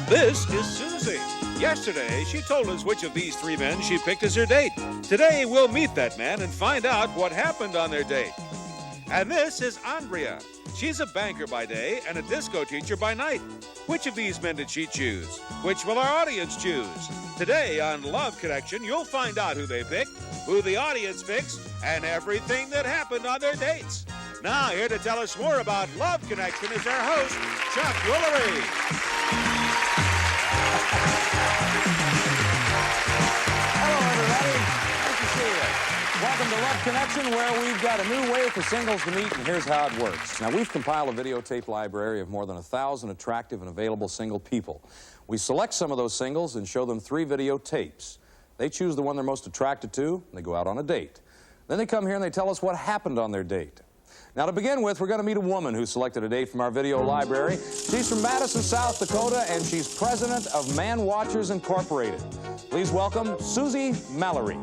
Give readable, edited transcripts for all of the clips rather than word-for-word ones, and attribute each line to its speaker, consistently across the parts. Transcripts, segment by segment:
Speaker 1: This is Susie. Yesterday, she told us which of these three men she picked as her date. Today, we'll meet that man and find out what happened on their date. And this is Andrea. She's a banker by day and a disco teacher by night. Which of these men did she choose? Which will our audience choose? Today on Love Connection, you'll find out who they picked, who the audience picks, and everything that happened on their dates. Now, here to tell us more about Love Connection is our host, Chuck Woolery.
Speaker 2: Hello, everybody. Nice to see you. Welcome to Love Connection, where we've got a new way for singles to meet, and here's how it works. Now, we've compiled a videotape library of more than 1,000 attractive and available single people. We select some of those singles and show them 3 videotapes. They choose the one they're most attracted to, and they go out on a date. Then they come here and they tell us what happened on their date. Now, to begin with, we're going to meet a woman who selected a date from our video library. She's from Madison, South Dakota, and she's president of Man Watchers Incorporated. Please welcome Susie Mallory.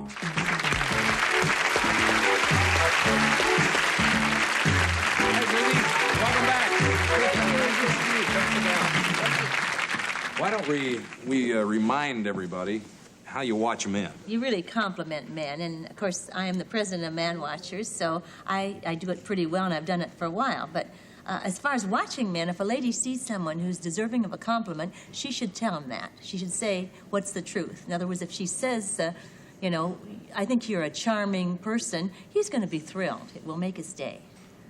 Speaker 2: Hey, Susie. Welcome back. Why don't we remind everybody how you watch men?
Speaker 3: You really compliment men, and of course I am the president of Man Watchers, so I do it pretty well, and I've done it for a while. But as far as watching men, if a lady sees someone who's deserving of a compliment, she should tell him that. She should say what's the truth. In other words, if she says, you know, I think you're a charming person, he's going to be thrilled. It will make his day.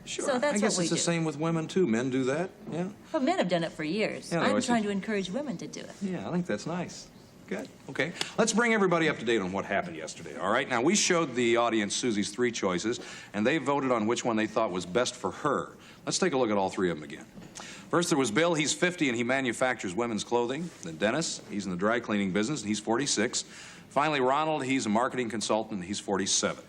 Speaker 2: Sure.
Speaker 3: So that's
Speaker 2: I guess
Speaker 3: what we
Speaker 2: it's the
Speaker 3: do.
Speaker 2: same with women, too. Men do that, yeah?
Speaker 3: Well, men have done it for years.
Speaker 2: Yeah,
Speaker 3: I'm trying to encourage women to do it.
Speaker 2: Yeah, I think that's nice. Good. Okay. Let's bring everybody up to date on what happened yesterday, all right? Now, we showed the audience Susie's 3 choices, and they voted on which one they thought was best for her. Let's take a look at all 3 of them again. First, there was Bill. He's 50, and he manufactures women's clothing. Then Dennis. He's in the dry cleaning business, and he's 46. Finally, Ronald. He's a marketing consultant, and he's 47.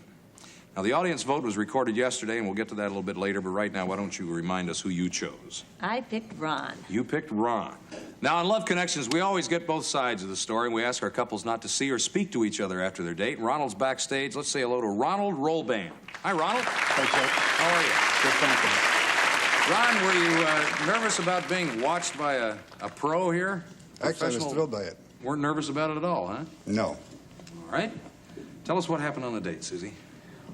Speaker 2: Now, the audience vote was recorded yesterday, and we'll get to that a little bit later, but right now, why don't you remind us who you chose?
Speaker 3: I picked Ron.
Speaker 2: You picked Ron. Now, on Love Connections, we always get both sides of the story, and we ask our couples not to see or speak to each other after their date. Ronald's backstage. Let's say hello to Ronald Rollband. Hi, Ronald.
Speaker 4: Hey, Chuck.
Speaker 2: How are you?
Speaker 4: Good, thank you.
Speaker 2: Ron, were you nervous about being watched by a pro here?
Speaker 4: Actually, I was thrilled by it.
Speaker 2: Weren't nervous about it at all, huh?
Speaker 4: No.
Speaker 2: All right. Tell us what happened on the date, Susie.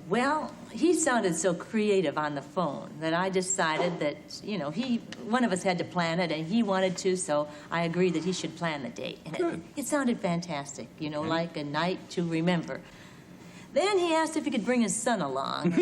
Speaker 3: Well, he sounded so creative on the phone that I decided that, you know, one of us had to plan it, and he wanted to, so I agreed that he should plan the date. And it sounded fantastic, you know, like a night to remember. Then he asked if he could bring his son along.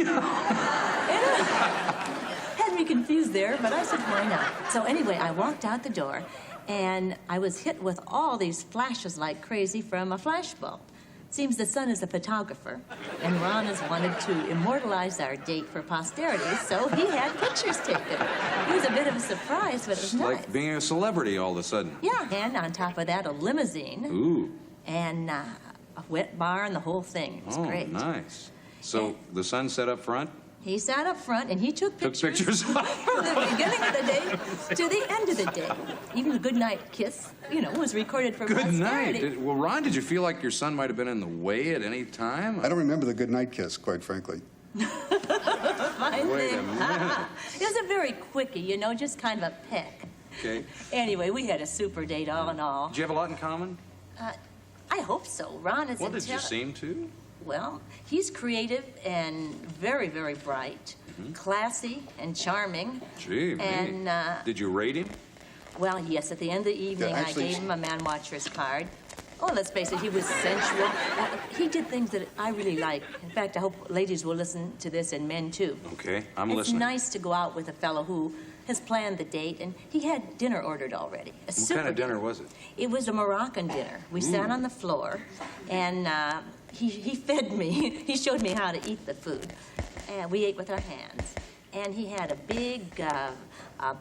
Speaker 3: Had me confused there, but I said, why not? So anyway, I walked out the door, and I was hit with all these flashes like crazy from a flashbulb. Seems the son is a photographer, and Ron has wanted to immortalize our date for posterity, so he had pictures taken. It was a bit of a surprise, but it was nice.
Speaker 2: Like being a celebrity all of a sudden.
Speaker 3: Yeah, and on top of that, a limousine.
Speaker 2: Ooh.
Speaker 3: And a wet bar and the whole thing. It was great.
Speaker 2: Nice. So the son sat up front?
Speaker 3: He sat up front, and he took pictures.
Speaker 2: Took pictures?
Speaker 3: From the beginning of the day to the end of the day. Even the goodnight kiss, you know, was recorded for
Speaker 2: Good
Speaker 3: posterity.
Speaker 2: night. Well, Ron, did you feel like your son might have been in the way at any time?
Speaker 4: I don't remember the goodnight kiss, quite frankly.
Speaker 3: Fine
Speaker 2: Wait a
Speaker 3: thing.
Speaker 2: minute.
Speaker 3: It was a very quickie, you know, just kind of a peck.
Speaker 2: Okay.
Speaker 3: Anyway, we had a super date all in all.
Speaker 2: Did you have a lot in common?
Speaker 3: I hope so. Ron is
Speaker 2: What did you seem to?
Speaker 3: Well, he's creative and very, very bright, classy and charming.
Speaker 2: Gee,
Speaker 3: and
Speaker 2: did you rate him?
Speaker 3: well, yes, at the end of the evening,
Speaker 4: Yeah, actually,
Speaker 3: I gave him a Man Watcher's card. Oh, let's face it, he was sensual. He did things that I really like. In fact, I hope ladies will listen to this, and men too.
Speaker 2: Okay, I'm
Speaker 3: It's
Speaker 2: listening.
Speaker 3: nice to go out with a fellow who has planned the date, and he had dinner ordered already.
Speaker 2: What kind of dinner was it?
Speaker 3: It was a Moroccan dinner. We sat on the floor, and he fed me. He showed me how to eat the food. And we ate with our hands. And he had a big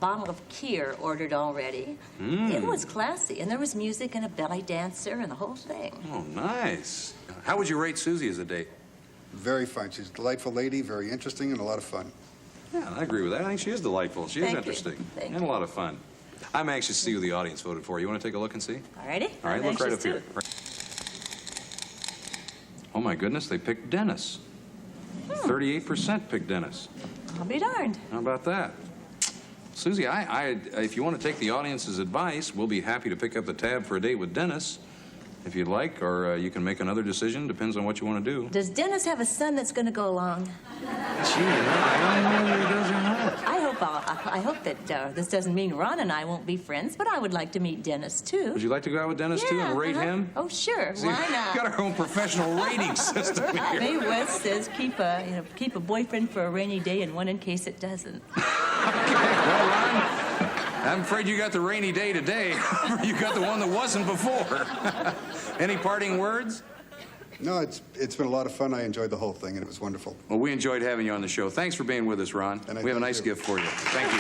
Speaker 3: bottle of Kir ordered already. It was classy, and there was music and a belly dancer and the whole thing.
Speaker 2: Oh, nice. How would you rate Susie as a date?
Speaker 4: Very fine. She's a delightful lady, very interesting, and a lot of fun.
Speaker 2: Yeah, I agree with that. I think she is delightful. She is
Speaker 3: Thank you.
Speaker 2: interesting.
Speaker 3: Thank
Speaker 2: and a lot of fun. I'm anxious to see who the audience voted for. You want to take a look and see?
Speaker 3: All righty?
Speaker 2: All right,
Speaker 3: I'm
Speaker 2: look right up
Speaker 3: anxious
Speaker 2: here.
Speaker 3: too.
Speaker 2: Oh, my goodness, they picked Dennis. 38% picked Dennis.
Speaker 3: I'll be darned.
Speaker 2: How about that? Susie, if you want to take the audience's advice, we'll be happy to pick up the tab for a date with Dennis, if you'd like, or you can make another decision. Depends on what you want to do.
Speaker 3: Does Dennis have a son that's going to go along?
Speaker 2: Gee, I don't know whether he does or not.
Speaker 3: I hope that this doesn't mean Ron and I won't be friends, but I would like to meet Dennis, too.
Speaker 2: Would you like to go out with Dennis, too, and rate him?
Speaker 3: Oh, sure.
Speaker 2: See,
Speaker 3: Why not?
Speaker 2: We've got our own professional rating system here.
Speaker 3: Mae West says keep a boyfriend for a rainy day and one in case it doesn't.
Speaker 2: Okay, well, Ron, I'm afraid you got the rainy day today. You got the one that wasn't before. Any parting words?
Speaker 4: No, it's been a lot of fun. I enjoyed the whole thing, and it was wonderful.
Speaker 2: Well, we enjoyed having you on the show. Thanks for being with us, Ron.
Speaker 4: And
Speaker 2: we have a nice gift for you. Thank you.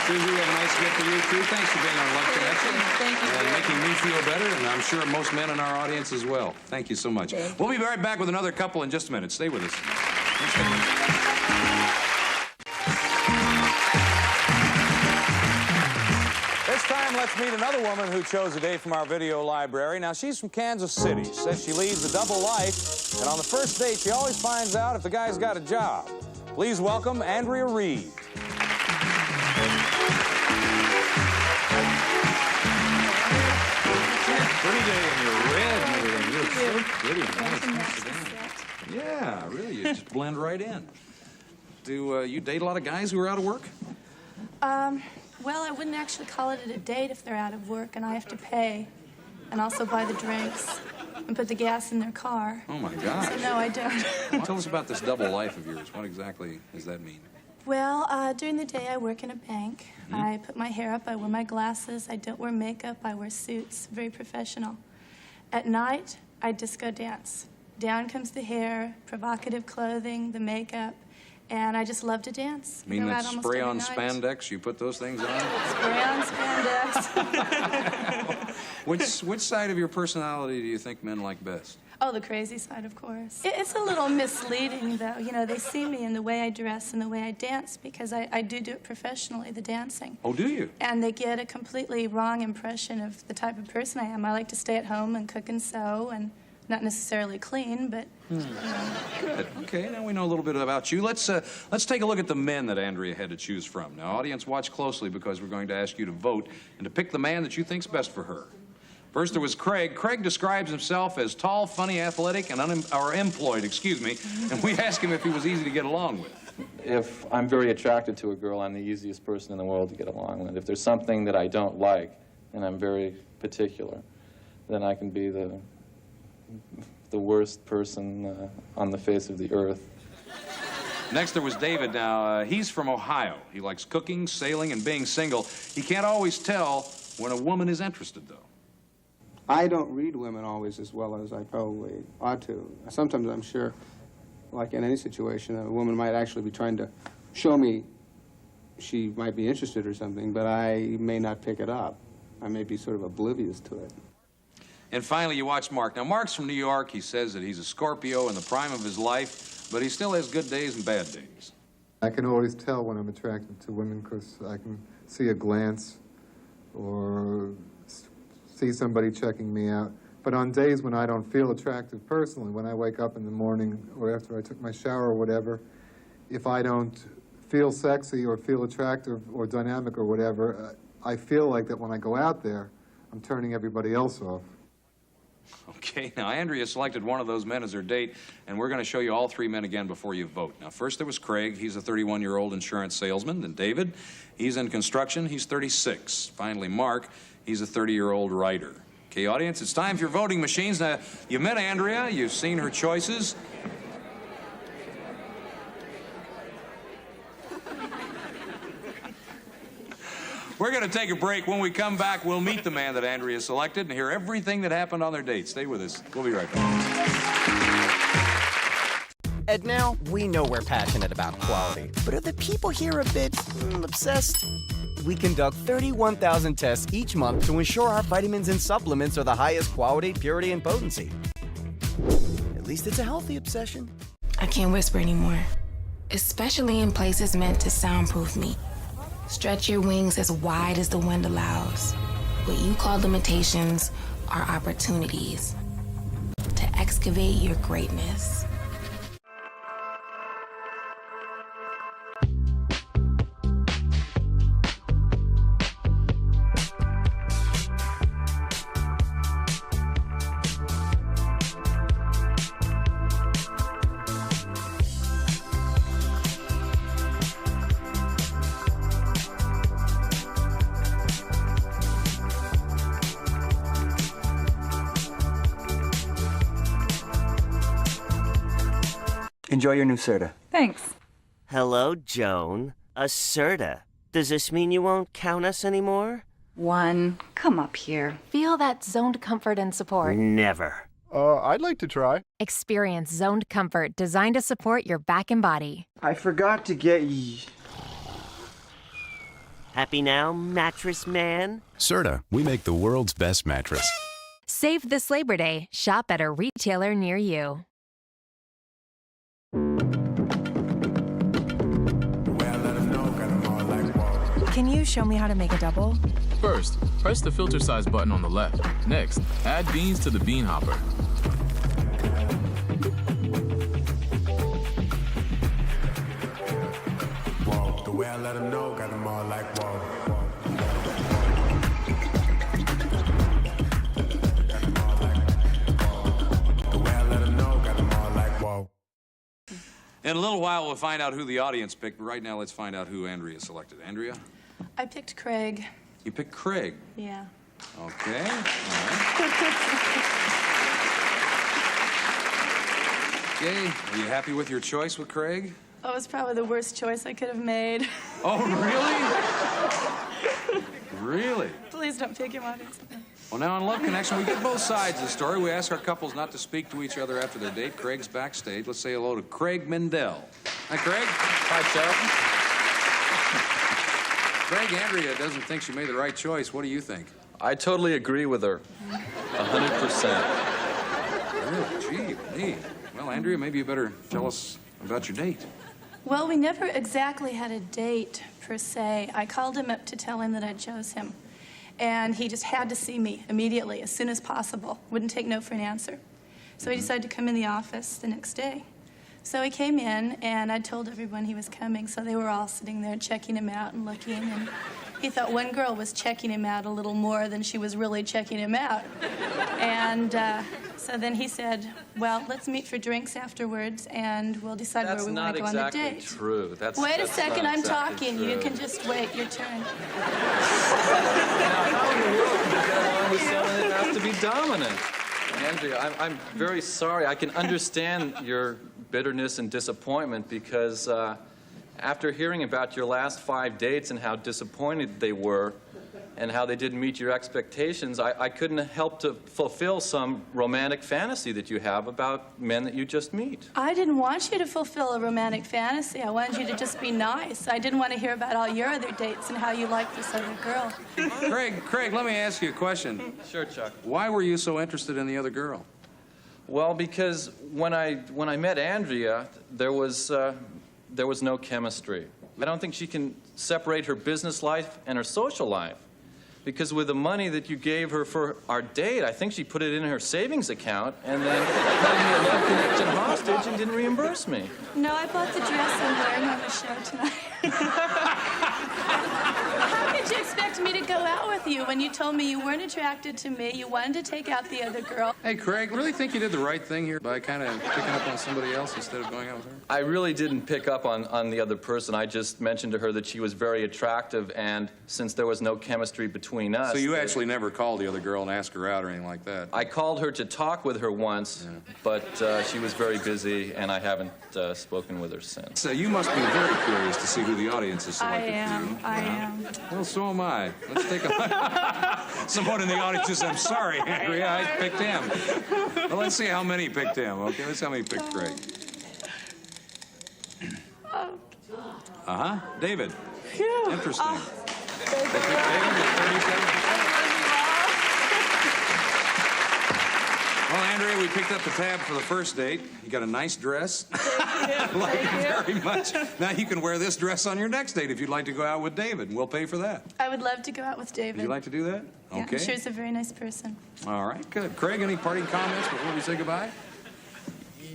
Speaker 2: Susie, we have a nice gift for you, too. Thanks for being on Love Connection.
Speaker 3: Thank you.
Speaker 2: And making me feel better, and I'm sure most men in our audience as well. Thank you so much. We'll be right back with another couple in just a minute. Stay with us. This time, let's meet another woman who chose a date from our video library. Now, she's from Kansas City. She says she leads a double life, and on the first date, she always finds out if the guy's got a job. Please welcome Andrea Reed. Pretty day, and you're red and everything. You're so pretty. Nice. Yeah, really, you just blend right in. Do you date a lot of guys who are out of work?
Speaker 5: Well, I wouldn't actually call it a date if they're out of work and I have to pay and also buy the drinks and put the gas in their car.
Speaker 2: Oh, my gosh.
Speaker 5: So, no, I don't.
Speaker 2: Well, tell us about this double life of yours. What exactly does that mean?
Speaker 5: Well, during the day, I work in a bank. I put my hair up. I wear my glasses. I don't wear makeup. I wear suits. Very professional. At night, I disco dance. Down comes the hair, provocative clothing, the makeup. And I just love to dance.
Speaker 2: You mean that spray-on spandex? You put those things on?
Speaker 5: Spray-on spandex.
Speaker 2: Which side of your personality do you think men like best?
Speaker 5: Oh, the crazy side, of course. It's a little misleading, though. You know, they see me in the way I dress and the way I dance because I do it professionally, the dancing.
Speaker 2: Oh, do you?
Speaker 5: And they get a completely wrong impression of the type of person I am. I like to stay at home and cook and sew and not necessarily clean, but...
Speaker 2: Good. Okay, now we know a little bit about you. Let's take a look at the men that Andrea had to choose from. Now, audience, watch closely because we're going to ask you to vote and to pick the man that you think's best for her. First, there was Craig. Craig describes himself as tall, funny, athletic, and employed, excuse me, and we asked him if he was easy to get along with.
Speaker 6: If I'm very attracted to a girl, I'm the easiest person in the world to get along with. If there's something that I don't like, and I'm very particular, then I can be the worst person on the face of the earth.
Speaker 2: Next, there was David. Now, he's from Ohio. He likes cooking, sailing, and being single. He can't always tell when a woman is interested, though.
Speaker 7: I don't read women always as well as I probably ought to. Sometimes I'm sure, like in any situation, a woman might actually be trying to show me she might be interested or something, but I may not pick it up. I may be sort of oblivious to it.
Speaker 2: And finally, you watch Mark. Now, Mark's from New York. He says that he's a Scorpio in the prime of his life, but he still has good days and bad days.
Speaker 8: I can always tell when I'm attracted to women because I can see a glance or see somebody checking me out. But on days when I don't feel attractive personally, when I wake up in the morning or after I took my shower or whatever, if I don't feel sexy or feel attractive or dynamic or whatever, I feel like that when I go out there, I'm turning everybody else off.
Speaker 2: Okay, now Andrea selected one of those men as her date, and we're going to show you all three men again before you vote. Now, first there was Craig. He's a 31-year-old insurance salesman. Then David, he's in construction. He's 36. Finally, Mark, he's a 30-year-old writer. Okay, audience, it's time for your voting machines. Now, you've met Andrea. You've seen her choices. We're going to take a break. When we come back, we'll meet the man that Andrea selected and hear everything that happened on their date. Stay with us. We'll be right back.
Speaker 9: And now, we know we're passionate about quality, but are the people here a bit obsessed? We conduct 31,000 tests each month to ensure our vitamins and supplements are the highest quality, purity, and potency. At least it's a healthy obsession.
Speaker 10: I can't whisper anymore, especially in places meant to soundproof me. Stretch your wings as wide as the wind allows. What you call limitations are opportunities to excavate your greatness.
Speaker 11: Enjoy your new Serta.
Speaker 12: Thanks.
Speaker 13: Hello, Joan. A Serta. Does this mean you won't count us anymore?
Speaker 12: One, come up here.
Speaker 14: Feel that zoned comfort and support.
Speaker 13: Never.
Speaker 15: I'd like to try.
Speaker 14: Experience zoned comfort designed to support your back and body.
Speaker 11: I forgot to get
Speaker 13: Happy now, mattress man?
Speaker 16: Serta, we make the world's best mattress.
Speaker 14: Save this Labor Day. Shop at a retailer near you.
Speaker 17: Can you show me how to make a double?
Speaker 18: First, press the filter size button on the left. Next, add beans to the bean hopper.
Speaker 19: Whoa, the way I let them know, got them all like, whoa.
Speaker 1: In a little while, we'll find out who the audience picked, but right now, let's find out who Andrea selected. Andrea?
Speaker 5: I picked Craig.
Speaker 1: You picked Craig?
Speaker 5: Yeah.
Speaker 1: Okay. All right. Okay. Are you happy with your choice with Craig?
Speaker 5: Oh, it was probably the worst choice I could have made.
Speaker 1: Oh, really? Really?
Speaker 5: Please don't pick him on it.
Speaker 1: Well, now on Love Connection, we get both sides of the story. We ask our couples not to speak to each other after their date. Craig's backstage. Let's say hello to Craig Mendel. Hi, Craig.
Speaker 6: Hi, Chuck.
Speaker 1: Craig, Andrea doesn't think she made the right choice. What do you think?
Speaker 6: I totally agree with her. 100%.
Speaker 1: Really? Gee, well, Andrea, maybe you better tell us about your date.
Speaker 5: Well, we never exactly had a date, per se. I called him up to tell him that I chose him. And he just had to see me immediately, as soon as possible. Wouldn't take no for an answer. So he decided to come in the office the next day. So he came in, and I told everyone he was coming, so they were all sitting there checking him out and looking, and he thought one girl was checking him out a little more than she was really checking him out. And so then he said, well, let's meet for drinks afterwards, and we'll decide where we want to go on the date.
Speaker 6: That's not exactly true.
Speaker 5: Wait a second, I'm talking. You can just wait your turn.
Speaker 6: How in the world can you get along with someone that has to be dominant? Andrea, I'm very sorry. I can understand your bitterness and disappointment because after hearing about your last 5 dates and how disappointed they were and how they didn't meet your expectations, I couldn't help to fulfill some romantic fantasy that you have about men that you just meet.
Speaker 5: I didn't want you to fulfill a romantic fantasy. I wanted you to just be nice. I didn't want to hear about all your other dates and how you liked this other girl.
Speaker 1: Craig, let me ask you a question.
Speaker 6: Sure, Chuck.
Speaker 1: Why were you so interested in the other girl?
Speaker 6: Well, because when I met Andrea, there was no chemistry. I don't think she can separate her business life and her social life. Because with the money that you gave her for our date, I think she put it in her savings account and then held me a Love Connection hostage and didn't reimburse me.
Speaker 5: No, I bought the dress I'm wearing on the show tonight. How could you expect me to go out with you when you told me you weren't attracted to me, you wanted to take out the other girl?
Speaker 1: Hey, Craig, really think you did the right thing here by kind of picking up on somebody else instead of going out with her?
Speaker 6: I really didn't pick up on the other person. I just mentioned to her that she was very attractive, and since there was no chemistry between us...
Speaker 1: So you actually never called the other girl and asked her out or anything like that?
Speaker 6: I called her to talk with her once, but she was very busy, and I haven't spoken with her since.
Speaker 1: So you must be very curious to see who the audience has selected for you.
Speaker 5: I am.
Speaker 1: Well, so am I. Let's take a look. Someone in the audience says, I'm sorry, Andrea, I picked him. Well, let's see how many picked him, okay? Let's see how many picked Craig. Uh-huh. David.
Speaker 5: Phew.
Speaker 1: Interesting.
Speaker 5: Oh.
Speaker 1: They picked David at 37. Well, Andrea, we picked up the tab for the first date. You got a nice dress.
Speaker 5: Thank you.
Speaker 1: Like it very much. Now you can wear this dress on your next date if you'd like to go out with David, and we'll pay for that.
Speaker 5: I would love to go out with David.
Speaker 1: Would you like to do that?
Speaker 5: Yeah,
Speaker 1: Okay.
Speaker 5: I'm sure he's a very nice person.
Speaker 1: All right, good. Craig, any parting comments before we say goodbye?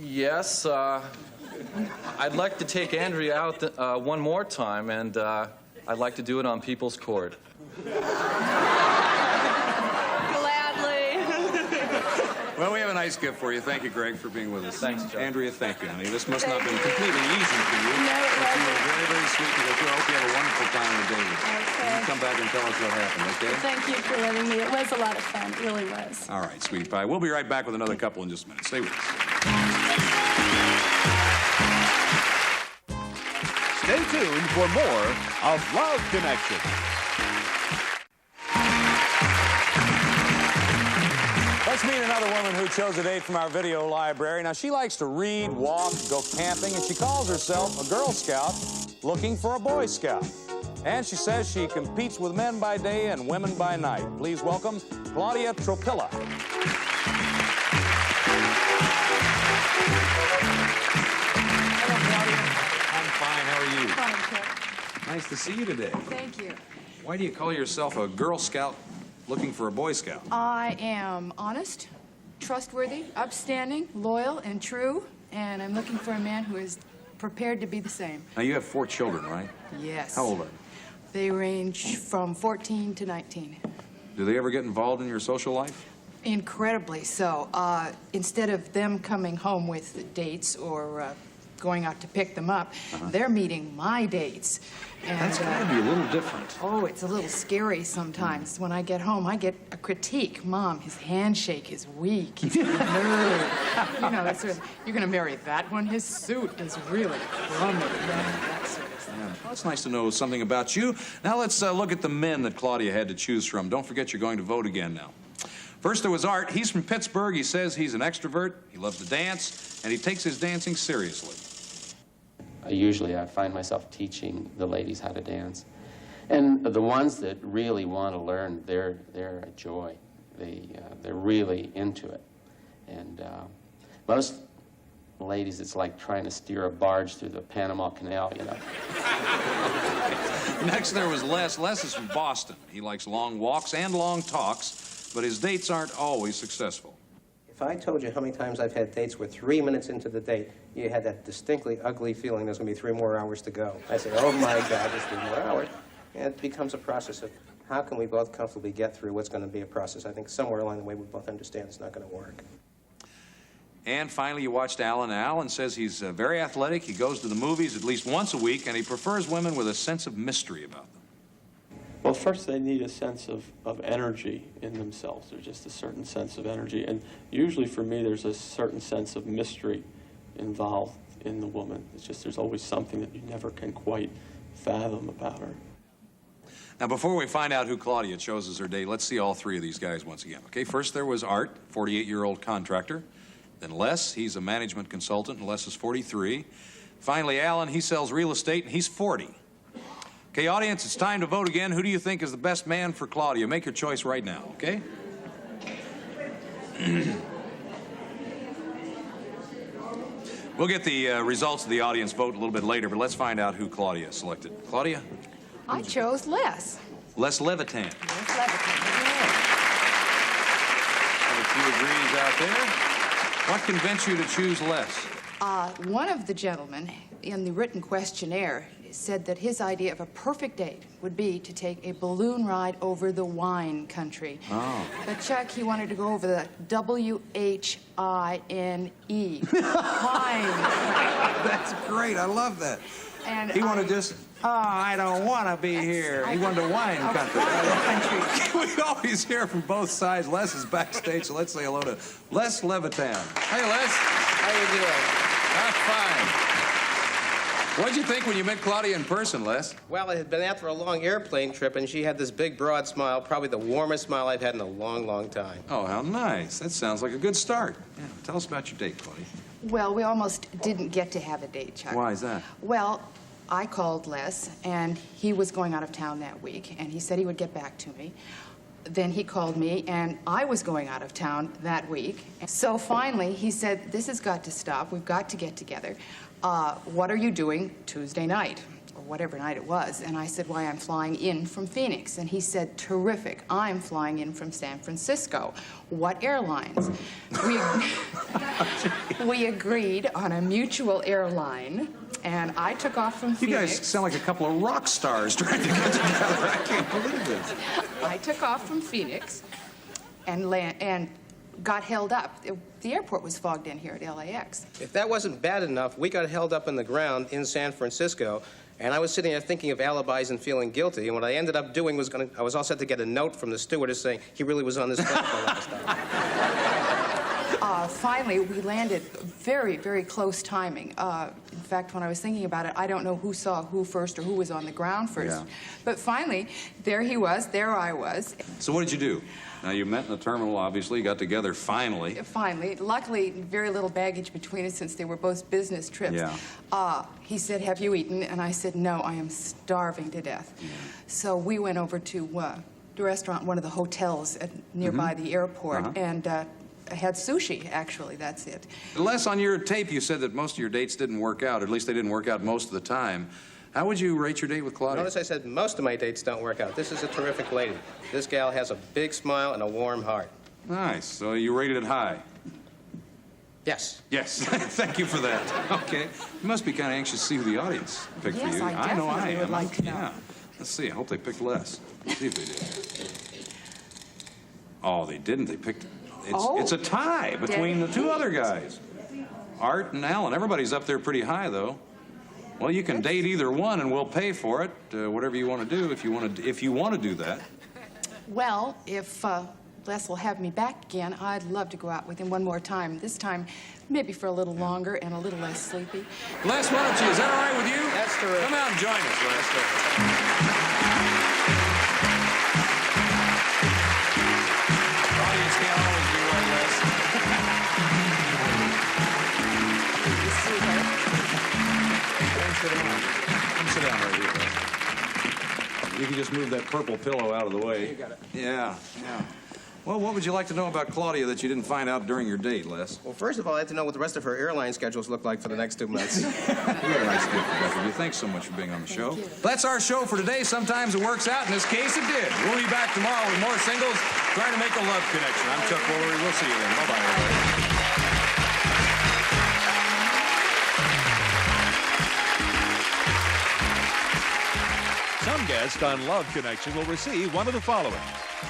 Speaker 6: Yes, I'd like to take Andrea out one more time, and I'd like to do it on People's Court.
Speaker 1: Well, we have a nice gift for you. Thank you, Greg, for being with us.
Speaker 6: Thanks, Chuck.
Speaker 1: Andrea, thank you, honey. This must not have been completely easy for you.
Speaker 5: No, it
Speaker 1: but you were
Speaker 5: wasn't.
Speaker 1: very, very sweet to go through. I hope you have a wonderful time with David.
Speaker 5: Okay.
Speaker 1: You come back and tell us what happened, okay?
Speaker 5: Thank you for letting me. It was a lot of fun. It really was.
Speaker 1: All right, sweetie pie. We'll be right back with another couple in just a minute. Stay with us. Stay tuned for more of Love Connection.
Speaker 2: Let's meet another woman who chose a date from our video library. Now, she likes to read, walk, go camping, and she calls herself a Girl Scout looking for a Boy Scout. And she says she competes with men by day and women by night. Please welcome Claudia Tropilla.
Speaker 15: Hello, Claudia.
Speaker 2: I'm fine. How are you?
Speaker 15: Fine, Chuck.
Speaker 2: Nice to see you today.
Speaker 15: Thank you.
Speaker 2: Why do you call yourself a Girl Scout looking for a Boy Scout?
Speaker 15: I am honest, trustworthy, upstanding, loyal, and true, and I'm looking for a man who is prepared to be the same.
Speaker 2: Now, you have 4 children, right?
Speaker 15: Yes.
Speaker 2: How old are they?
Speaker 15: They range from 14 to 19.
Speaker 2: Do they ever get involved in your social life?
Speaker 15: Incredibly so. Instead of them coming home with dates or going out to pick them up, they're meeting my dates. And,
Speaker 2: That's got to be a little different.
Speaker 15: Oh, it's a little scary sometimes. When I get home, I get a critique. Mom, his handshake is weak. He's nervous. You know, that sort of, you're going to marry that one? His suit is really crummy. That sort of thing.
Speaker 2: Yeah. Well, it's nice to know something about you. Now let's look at the men that Claudia had to choose from. Don't forget you're going to vote again now. First, there was Art. He's from Pittsburgh. He says he's an extrovert. He loves to dance, and he takes his dancing seriously.
Speaker 6: Usually I find myself teaching the ladies how to dance. And the ones that really want to learn, they're a joy. They're really into it. And most ladies, it's like trying to steer a barge through the Panama Canal, you know.
Speaker 2: Next, there was Les. Les is from Boston. He likes long walks and long talks, but his dates aren't always successful.
Speaker 20: If I told you how many times I've had dates where 3 minutes into the date, you had that distinctly ugly feeling there's going to be 3 more hours to go. I say, oh my God, there's 3 more hours. And it becomes a process of how can we both comfortably get through what's going to be a process. I think somewhere along the way we both understand it's not going to work.
Speaker 2: And finally, you watched Alan. Alan says he's very athletic. He goes to the movies at least once a week, and he prefers women with a sense of mystery about them.
Speaker 21: Well, first they need a sense of energy in themselves. There's just a certain sense of energy. And usually for me, there's a certain sense of mystery involved in the woman. It's just there's always something that you never can quite fathom about her.
Speaker 2: Now, before we find out who Claudia chose as her date, let's see all 3 of these guys once again. Okay, first there was Art, 48-year-old contractor. Then Les, he's a management consultant, and Les is 43. Finally, Alan, he sells real estate, and he's 40. Okay, audience, it's time to vote again. Who do you think is the best man for Claudia? Make your choice right now, okay? We'll get the results of the audience vote a little bit later, but let's find out who Claudia selected. Claudia?
Speaker 15: I chose Les.
Speaker 2: Les Levitan.
Speaker 15: Les Levitan.
Speaker 2: A few agrees out there. What convinced you to choose Les?
Speaker 15: One of the gentlemen in the written questionnaire said that his idea of a perfect date would be to take a balloon ride over the wine country.
Speaker 2: Oh.
Speaker 15: But Chuck, he wanted to go over the W-H-I-N-E. Wine.
Speaker 2: That's great. I love that.
Speaker 15: And
Speaker 2: he wanted just, oh, I don't want to be here. He wanted a wine country. We always hear from both sides. Les is backstage, so let's say hello to Les Levitan. Hey, Les.
Speaker 20: How you doing?
Speaker 2: That's fine. What'd you think when you met Claudia in person, Les?
Speaker 20: Well, I had been out for a long airplane trip, and she had this big, broad smile, probably the warmest smile I've had in a long, long time.
Speaker 2: Oh, how nice. That sounds like a good start. Yeah, tell us about your date, Claudia.
Speaker 15: Well, we almost didn't get to have a date, Chuck.
Speaker 2: Why is that?
Speaker 15: Well, I called Les, and he was going out of town that week, and he said he would get back to me. Then he called me, and I was going out of town that week. So finally, he said, this has got to stop. We've got to get together. What are you doing Tuesday night, or whatever night it was? And I said, why, I'm flying in from Phoenix. And he said, terrific. I'm flying in from San Francisco. What airlines? We agreed on a mutual airline, and I took off from Phoenix.
Speaker 2: You guys sound like a couple of rock stars trying to get together. I can't believe this.
Speaker 15: I took off from Phoenix and got held up. The airport was fogged in here at LAX.
Speaker 20: If that wasn't bad enough, we got held up in the ground in San Francisco, and I was sitting there thinking of alibis and feeling guilty, and what I ended up doing was I was all set to get a note from the stewardess saying he really was on this flight the last time.
Speaker 15: finally, we landed very, very close timing. In fact, when I was thinking about it, I don't know who saw who first or who was on the ground first.
Speaker 2: Yeah.
Speaker 15: But finally, there he was, there I was.
Speaker 2: So what did you do? Now, you met in the terminal, obviously, got together finally.
Speaker 15: Finally. Luckily, very little baggage between us since they were both business trips.
Speaker 2: Yeah.
Speaker 15: He said, have you eaten? And I said, no, I am starving to death.
Speaker 2: Yeah.
Speaker 15: So we went over to the restaurant, one of the hotels nearby the airport, and had sushi, actually, that's it.
Speaker 2: Les, on your tape, you said that most of your dates didn't work out, or at least they didn't work out most of the time. How would you rate your date with Claudia?
Speaker 20: Notice I said most of my dates don't work out. This is a terrific lady. This gal has a big smile and a warm heart.
Speaker 2: Nice. So you rated it high?
Speaker 20: Yes.
Speaker 2: Yes. Thank you for that. Okay. You must be kind of anxious to see who the audience picked for you.
Speaker 15: Yes, I
Speaker 2: know I
Speaker 15: definitely
Speaker 2: am.
Speaker 15: would like to know.
Speaker 2: Yeah. Let's see. I hope they picked Les. Let's see if they did. Oh, they didn't. They picked... It's a tie between the two other guys. Art and Alan. Everybody's up there pretty high, though. Well, you can date either one, and we'll pay for it. Whatever you want to do, if you want to do that.
Speaker 15: Well, if Les will have me back again, I'd love to go out with him one more time. This time, maybe for a little longer and a little less sleepy.
Speaker 2: Les, why don't you? Is that all right with you?
Speaker 20: That's terrific.
Speaker 2: Come out and join us, Les. Audience can't always be right, Les.
Speaker 15: You see her?
Speaker 2: Come sit down right here, Les. You can just move that purple pillow out of the way.
Speaker 20: You got it.
Speaker 2: Yeah. Well, what would you like to know about Claudia that you didn't find out during your date, Les?
Speaker 20: Well, first of all, I'd like to know what the rest of her airline schedules look like for the next 2 months.
Speaker 2: We got a nice gift for both of you. Thanks so much for being on the show. That's our show for today. Sometimes it works out. In this case, it did. We'll be back tomorrow with more singles trying to make a love connection. I'm Chuck Woolery. We'll see you then. Bye-bye, everybody.
Speaker 1: Some guest on Love Connection will receive one of the following.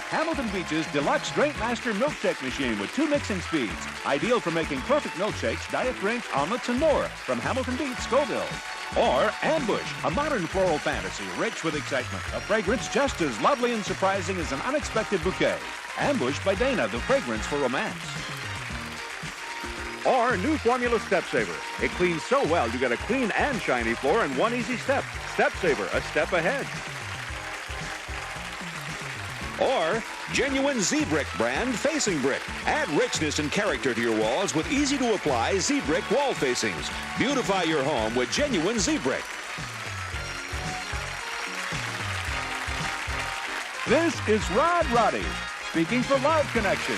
Speaker 1: Hamilton Beach's Deluxe Drink Master Milkshake Machine with 2 mixing speeds. Ideal for making perfect milkshakes, diet drinks, omelets, and more. From Hamilton Beach, Scoville. Or Ambush, a modern floral fantasy rich with excitement. A fragrance just as lovely and surprising as an unexpected bouquet. Ambush by Dana, the fragrance for romance. Or new Formula Step Saver. It cleans so well you get a clean and shiny floor in one easy step. Step Saver, a step ahead. Or genuine Z-Brick brand facing brick. Add richness and character to your walls with easy-to-apply Z-Brick wall facings. Beautify your home with genuine Z-Brick. This is Rod Roddy, speaking for Love Connection.